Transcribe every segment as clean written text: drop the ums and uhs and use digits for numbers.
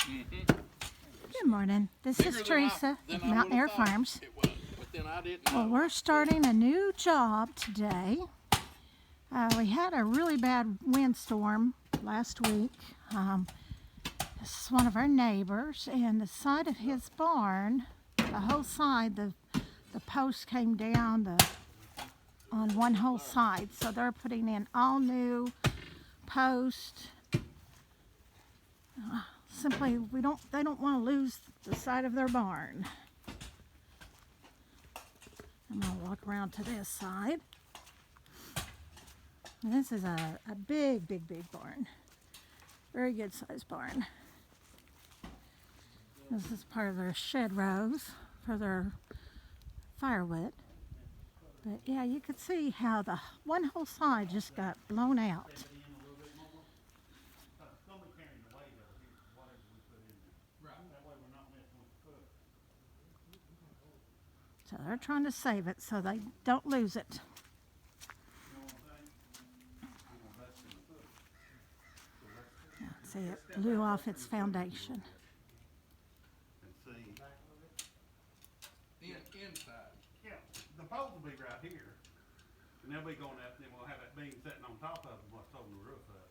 Good morning. This is Teresa of Mountain Air Farms. Well, we're starting a new job today. We had a really bad windstorm last week. This is one of our neighbors, and the side of his barn, the whole side, the post came down on one whole side. So they're putting in all new post. Simply, they don't want to lose the side of their barn. I'm going to walk around to this side. And this is a big barn. Very good sized barn. This is part of their shed rows for their firewood. But yeah, you could see how the one whole side just got blown out. So they're trying to save it so they don't lose it. See, it blew off its foundation. Inside. Yeah, the poles will be right here. And they'll be going up, and then we'll have that beam sitting on top of them, what's holding the roof up.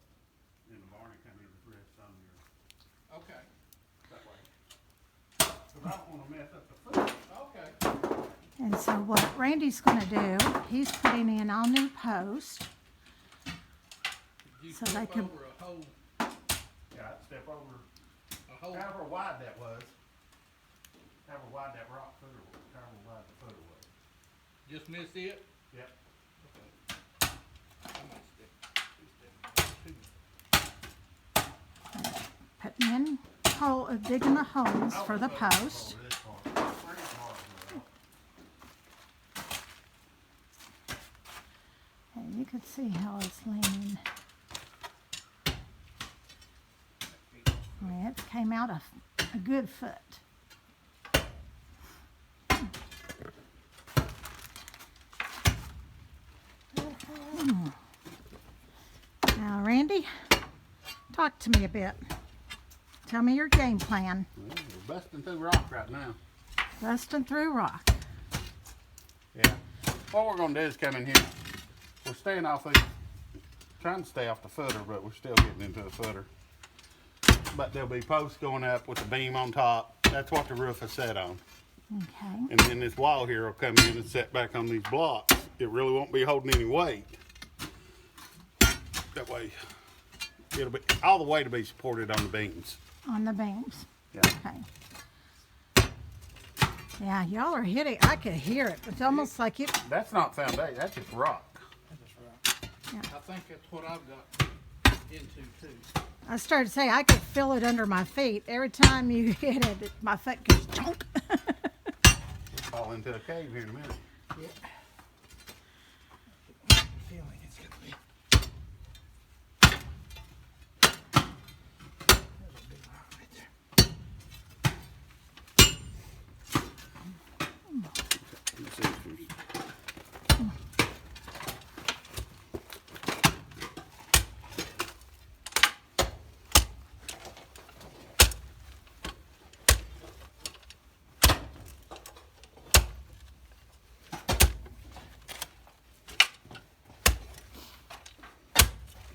And the barn will come in with rest on your. Okay. That way. Because I don't want to mess up the foot. Okay. And so what Randy's going to do, he's putting in all new posts. You so they could over a whole. Yeah, I'd step over a whole. However wide that was. However wide that rock footer was. However wide the footer was. Just miss it? Yep. Okay. I might step. putting in digging the holes for the post. And you can see how it's leaning. It came out a good foot. Now, Randy, talk to me a bit. Tell me your game plan. Well, we're busting through rock right now. Busting through rock. Yeah. What we're going to do is come in here. We're staying off the, trying to stay off the footer, but we're still getting into the footer. But there'll be posts going up with the beam on top. That's what the roof is set on. Okay. And then this wall here will come in and set back on these blocks. It really won't be holding any weight. That way, it'll be all the way to be supported on the beams. On the beams. Yeah. Okay. Yeah, y'all are hitting. I could hear it. It's almost like it. That's not foundation. That's just rock. That's right. Yeah. I think that's what I've got into too. I started to say I could feel it under my feet. Every time you hit it, my foot goes chunk. Fall into a cave here in a minute. Yeah. Feeling it's gonna be. There's a big rock right there. Let's see if we-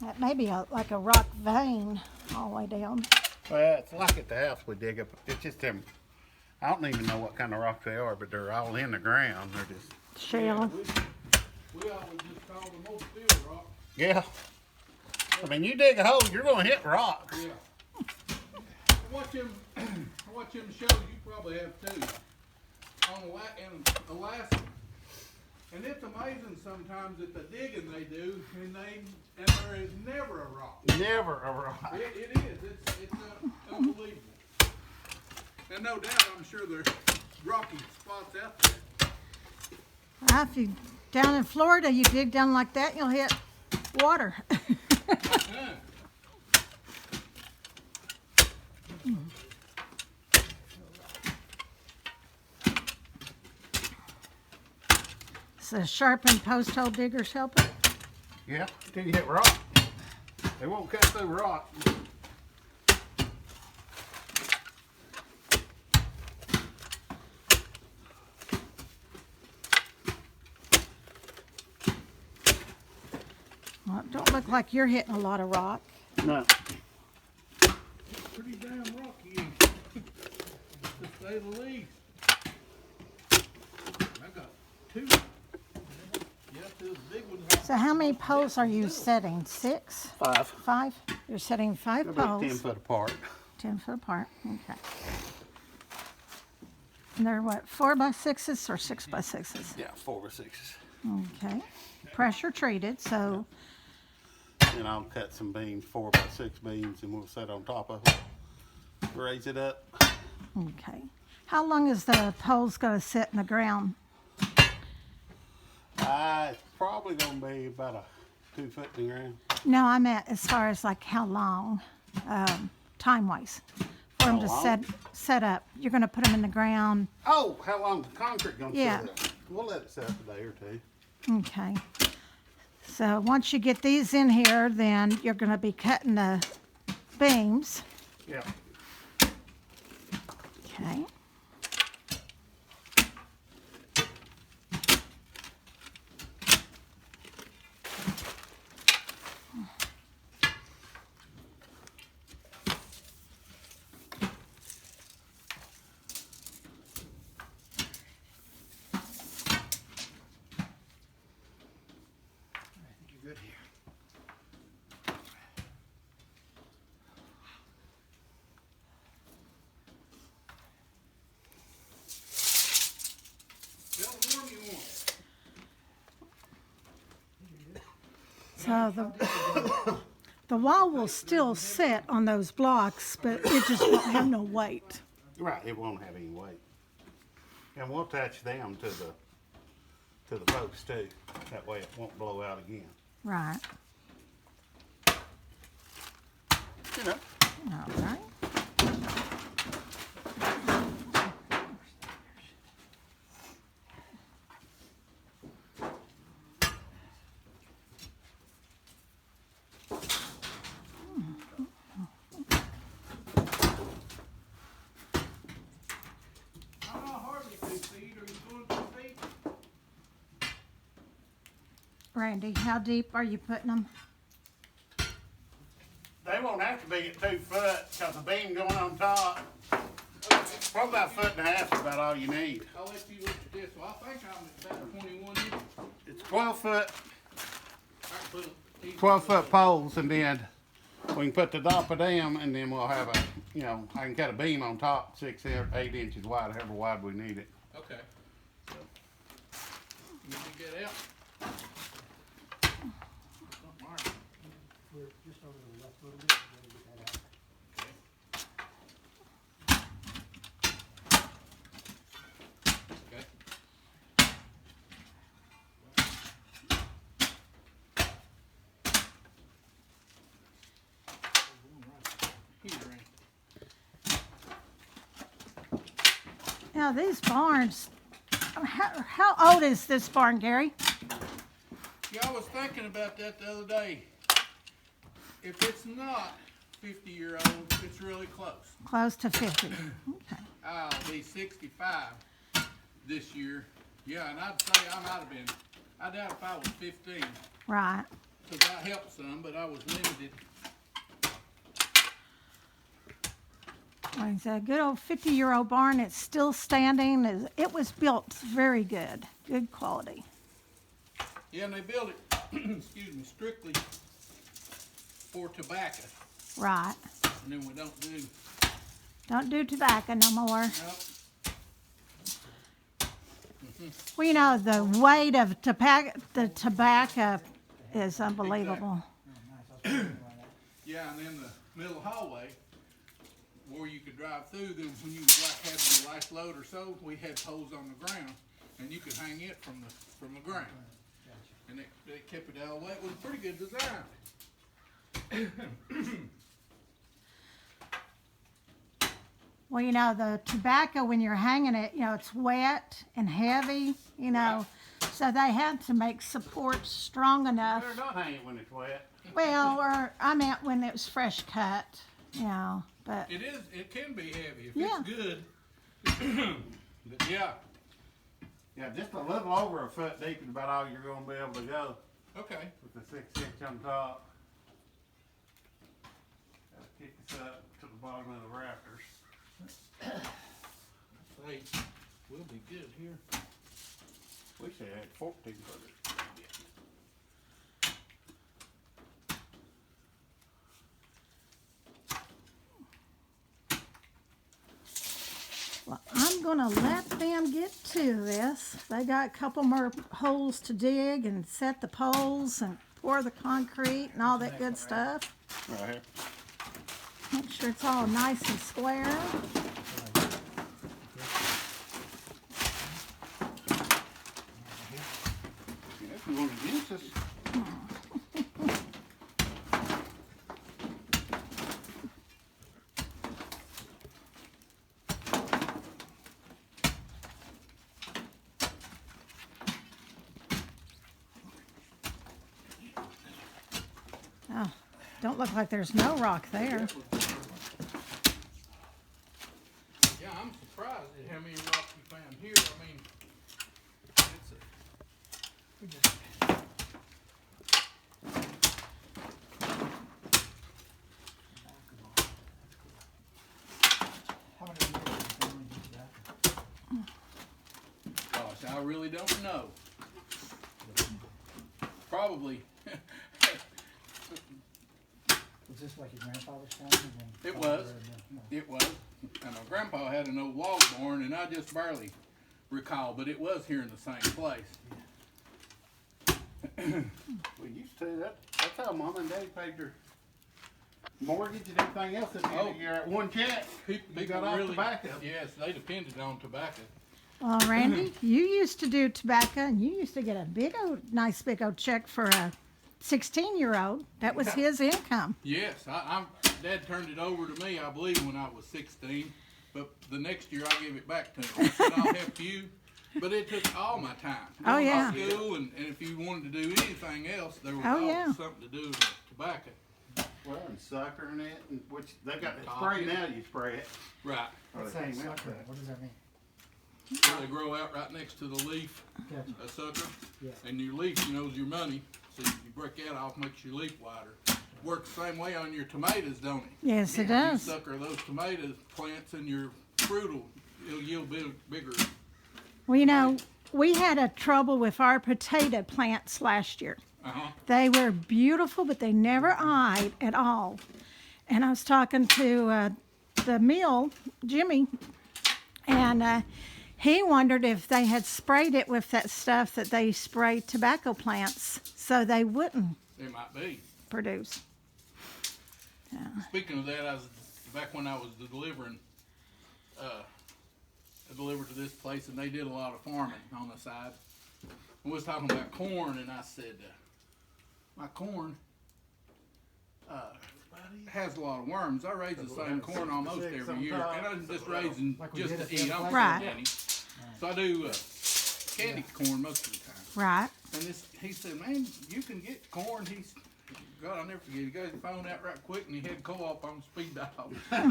That may be like a rock vein all the way down. Well, it's like at the house we dig up. It's just them. I don't even know what kind of rocks they are, but they're all in the ground. They're just. Shale. We always just call them old field rock. Yeah. I mean, you dig a hole, you're going to hit rocks. Yeah. I watch them shows you probably have too. On in Alaska. And it's amazing sometimes at the digging they do, and there is never a rock. Never a rock. It is. It's unbelievable. And no doubt, I'm sure there's rocky spots out there. If you down in Florida, you dig down like that, you'll hit water. Yeah. So sharpened post hole diggers help it. Yeah, till you hit rock. They won't cut through rock. Don't look like you're hitting a lot of rock. No. Pretty damn rocky, to say the least. I got two. Yeah, two big ones. So how many poles are you setting? 6? 5. 5? You're setting 5 About poles. 10 foot apart. 10 foot apart. Okay. And they're what, 4x6s or 6x6s? Yeah, 4 or 6s. Okay. Pressure treated, so And I'll cut some beams, 4 by 6 beams, and we'll set on top of it. Raise it up. okay. How long is the poles going to sit in the ground? It's probably gonna be about a 2 foot in the ground. No, I meant as far as like how long, time-wise, for them How to long? set up. You're going to put them in the ground. Oh, how long the concrete gonna Yeah. sit there? We'll let it set a day or 2. Okay. So once you get these in here, then you're going to be cutting the beams. Yeah. Okay. You're good here. Tell them warm you want. So the wall will still sit on those blocks, but it just won't have no weight. Right, it won't have any weight. And we'll attach them to the post too. That way it won't blow out again. Right. You know. All right. Hardly 2 feet. Are you going 2 feet? Randy, how deep are you putting them? They won't have to be at 2 foot because the beam going on top. Probably about 1.5 feet is about all you need. I'll let you look at this. Well, I think I'm at about 21 inches. It's 12 foot, I can put a 12 foot poles, and then we can put the top of them, and then we'll have I can cut a beam on top 6 or 8 inches wide, however wide we need it. Okay. You can get out. All right. We're just over the left a little bit, and then get that out. Okay. Here, Randy. Now these barns, how old is this barn, Gary? Yeah, I was thinking about that the other day. If it's not 50-year-old, it's really close. Close to 50. Okay. I'll be 65 this year. Yeah, and I'd say I might have been. I doubt if I was 15, Right. because I helped some, but I was limited. Well, it's a good old 50-year-old barn. It's still standing. It was built very good. Good quality. Yeah, and they built it, excuse me, strictly for tobacco. Right. And then we don't do, Don't do tobacco no more. nope. Well, you know, the weight of the tobacco is unbelievable. Yeah, and then the middle hallway, where you could drive through, then when you like had your last load or so, we had poles on the ground, and you could hang it from the ground. And it kept it all wet. It was a pretty good design. Well, you know, the tobacco, when you're hanging it, you know, it's wet and heavy, you know, so they had to make support strong enough. Better not hang it when it's wet. Well, or I meant when it was fresh cut, you know, but It can be heavy if Yeah. it's good. But yeah, Yeah, just a little over a foot deep is about all you're gonna be able to go. Okay. with the 6-inch on top. That'll kick us up to the bottom of the rafters. Say, we'll be good here. Wish they had 14 footers. Well, I'm gonna let them get to this. They got a couple more holes to dig and set the poles and pour the concrete and all that good stuff. Right here. Make sure it's all nice and square. Yeah, if you want to use this. Oh, don't look like there's no rock there. Yeah, I'm surprised at how many rocks you found here. I mean, it's How many years have you been doing that? gosh, I really don't know. Probably. Was this like your grandfather's farm? And then It father was. and then- no. It was. And my grandpa had an old log barn, and I just barely recall, but it was here in the same place. We used to. That's how Mom and Dad paid their mortgage and everything else at the end of Oh. the year at one check. You got off tobacco. Yes, they depended on tobacco. Well, Randy, you used to do tobacco and you used to get a nice big old check for a 16-year-old. That was his income. Yes, Dad turned it over to me, I believe, when I was 16. But the next year I gave it back to him. He said, I'll help you. But it took all my time. Oh, yeah. School, and if you wanted to do anything else, there was Oh, always yeah. something to do with tobacco. Well, and sucker and it, and which they got the Coffee. spray now. You spray it. Right. Or What's they that came out sucker? with that. What does that mean? Where they grow out right next to the leaf, Gotcha. a sucker. Yeah. And your leaf, you know, is your money. So you break that off, makes your leaf wider. Works the same way on your tomatoes, don't it? Yes, it You does. sucker those tomato plants and your fruit it'll yield bigger. Well, you know, we had a trouble with our potato plants last year. Uh-huh. They were beautiful, but they never eyed at all. And I was talking to the mill, Jimmy, and he wondered if they had sprayed it with that stuff that they spray tobacco plants so they wouldn't It might be. produce. Speaking of that, back when I was delivering, I delivered to this place, and they did a lot of farming on the side. We was talking about corn, and I said, my corn has a lot of worms. I raise the same corn almost every year, and I'm just raising Like we just did at to the eat. I other don't place? do any. So I do candy corn most of the time. Right. And he said, man, you can get corn. God, I'll never forget. He got his phone out right quick, and he had co-op on speed dial. Speed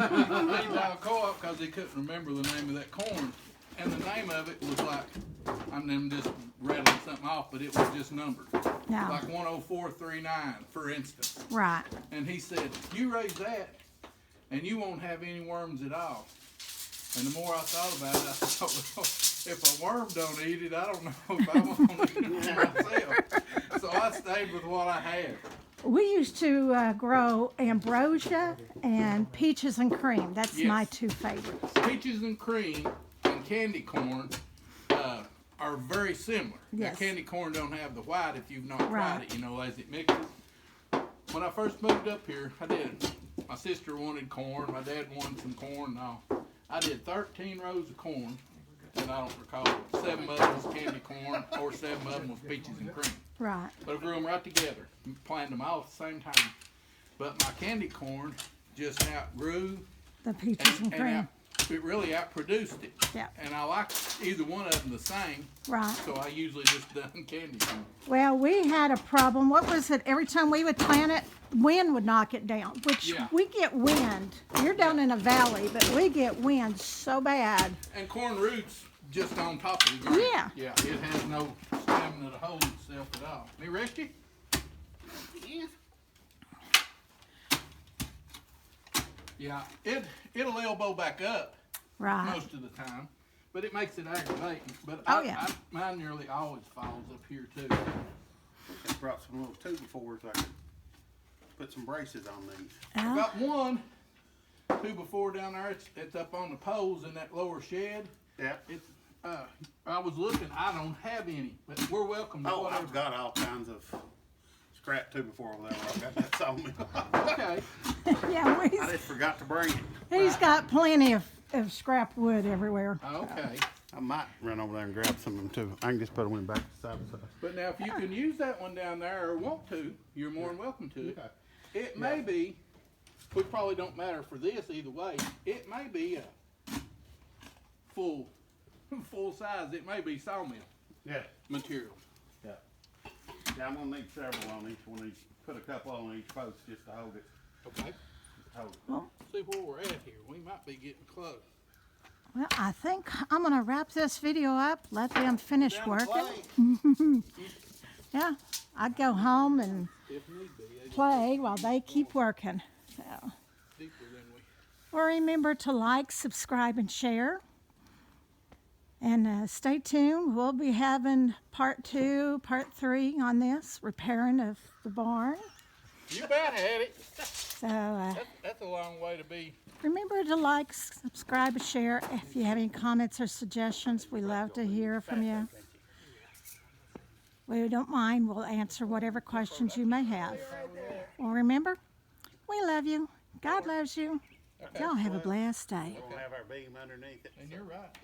dial co-op because he couldn't remember the name of that corn. And the name of it was like, I'm just rattling something off, but it was just numbered. No. Like 10439, for instance. Right. And he said, you raise that, and you won't have any worms at all. And the more I thought about it, I thought, well, if a worm don't eat it, I don't know if I want to eat it myself. So I stayed with what I had. We used to grow ambrosia and peaches and cream. That's Yes. my two favorites. Peaches and cream and candy corn are very similar. Yes. Now, candy corn don't have the white if you've not tried Right. it, you know, as it mixes. When I first moved up here, I did. My sister wanted corn. My dad wanted some corn and all. I did 13 rows of corn, and I don't recall. 7 of them was candy corn, or 7 of them was peaches and cream. Right. But I grew them right together, planted them all at the same time. But my candy corn just outgrew, The peaches and cream. it really outproduced it. Yeah. And I like either one of them the same, Right. so I usually just done candy corn. Well, we had a problem. What was it? Every time we would plant it, wind would knock it down, which Yeah. we get wind. You're down in a valley, but we get wind so bad. And corn roots just on top of the ground. Yeah. Yeah, it has no stamina to hold itself at all. Me rest you? Yeah. Yeah, it'll elbow back up Right. most of the time, but it makes it aggravating. But Oh, yeah. mine nearly always falls up here too. I brought some little 2x4s. I could put some braces on these. I Oh, got one 2x4 down there. It's up on the poles in that lower shed. Yeah. It's I was looking. I don't have any, but we're welcome to Oh, whatever. I've got all kinds of scrap 2x4 over there. I got that on me. Okay. yeah, I just forgot to bring it. he's got plenty of scrap wood everywhere. Okay. I might run over there and grab some of them too. I can just put them in back to the side of the side. But now, if you can use that one down there or want to, you're more than welcome to. Okay. It may be, which probably don't matter for this either way. It may be a full size. It may be sawmill Yeah. material. Yeah. Yeah, I'm gonna need several on each one. Put a couple on each post just to hold it. Okay. Just hold it. See where we're at here. We might be getting close. Well, I think I'm gonna wrap this video up, let them finish Down to working. play. Yeah, I'd go home and If need be, it's play while they keep working. So, deeper than we. well, remember to like, subscribe, and share. And stay tuned. We'll be having part 2, part 3 on this repairing of the barn. You better have it. So That's a long way to be. remember to like, subscribe, and share. If you have any comments or suggestions, we love to hear from you. We don't mind. We'll answer whatever questions you may have. Well, remember, we love you. God loves you. Y'all have a blessed day. We'll have our beam underneath it. And you're right.